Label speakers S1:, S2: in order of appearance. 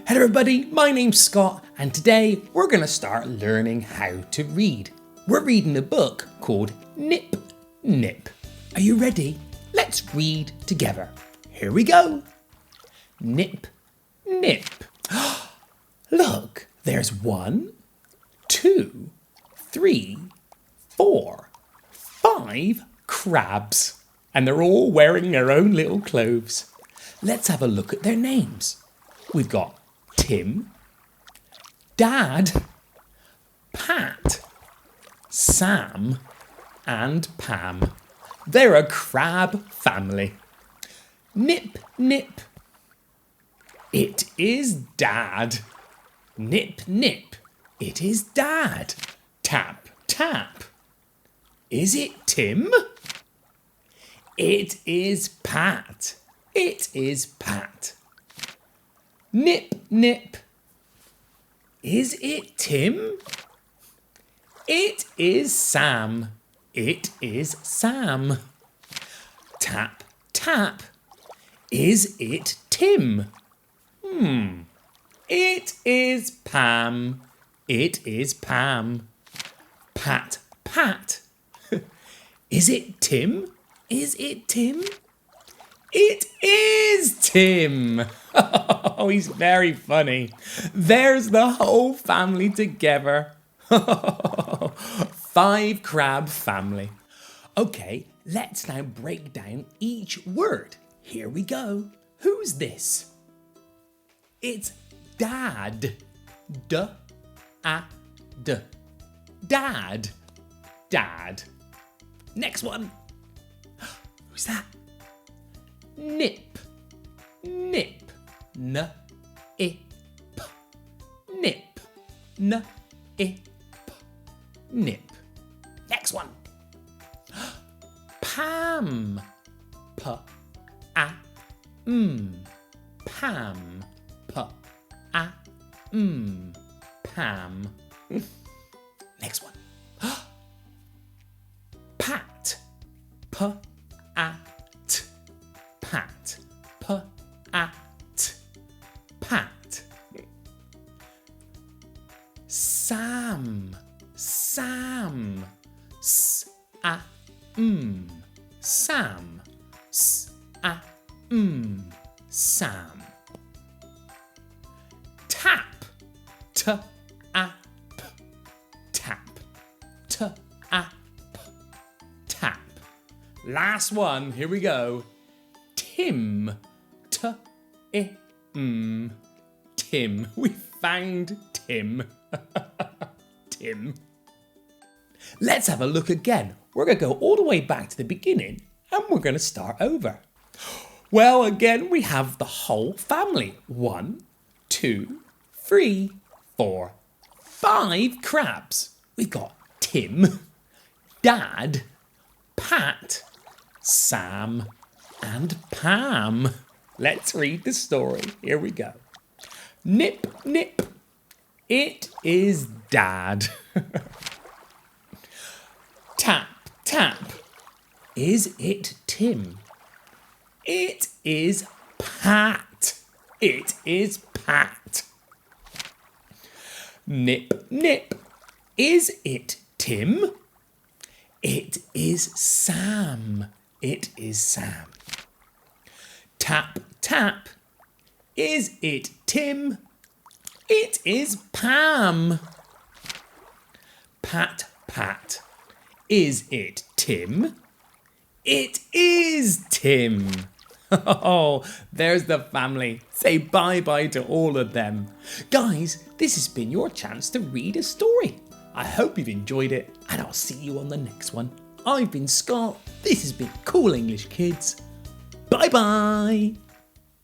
S1: Hello everybody, my name's Scott and today we're going to start learning how to read. We're reading a book called Nip Nip. Are you ready? Let's read together. Here we go. Nip Nip. Look, there's 1, 2, 3, 4, 5 crabs. And they're all wearing their own little clothes. Let's have a look at their names. We've got Tim, Dad, Pat, Sam and Pam. They're a crab family. Nip Nip. It is Dad. Nip Nip. It is Dad. Tap Tap. Is it Tim? It is Pat. It is Pat. Nip Nip. Is it Tim? It is Sam. It is Sam. Tap Tap. Is it Tim? It is Pam. It is Pam. Pat Pat. Is it Tim? Is it Tim? It is Tim! Oh, he's very funny. There's the whole family together. 5 crab family. Okay, let's now break down each word. Here we go. Who's this? It's Dad. D-a-d. Dad. Dad. Next one. Who's that? Nip. Nip. N-I-P. Nip. N-I-P. Nip. Next one. Pam. P-A-M. Pam. P-A-M. Pam. Next one. Pat. P-A-T. Pat. P-A-T. Pat. Sam. Sam. S-A-M. Sam. S-A-M. Sam. Tap. T-A-P. Tap. T-A-P. Tap. Last one. Here we go. Tim. T-I-M. Tim. We found Tim. Tim. Let's have a look again. We're going to go all the way back to the beginning and we're going to start over. Well, again, we have the whole family. 1, 2, 3, 4, 5 crabs. We've got Tim, Dad, Pat, Sam, and Pam. Let's read the story. Here we go. Nip, Nip. It is Dad. Tap, Tap. Is it Tim? It is Pat. It is Pat. Nip, Nip. Is it Tim? It is Sam. It is Sam. Tap, Tap. Is it Tim? It is Pam. Pat, Pat. Is it Tim? It is Tim. Oh, there's the family. Say bye-bye to all of them. Guys, this has been your chance to read a story. I hope you've enjoyed it and I'll see you on the next one. I've been Scott. This has been Cool English Kids. Bye-bye.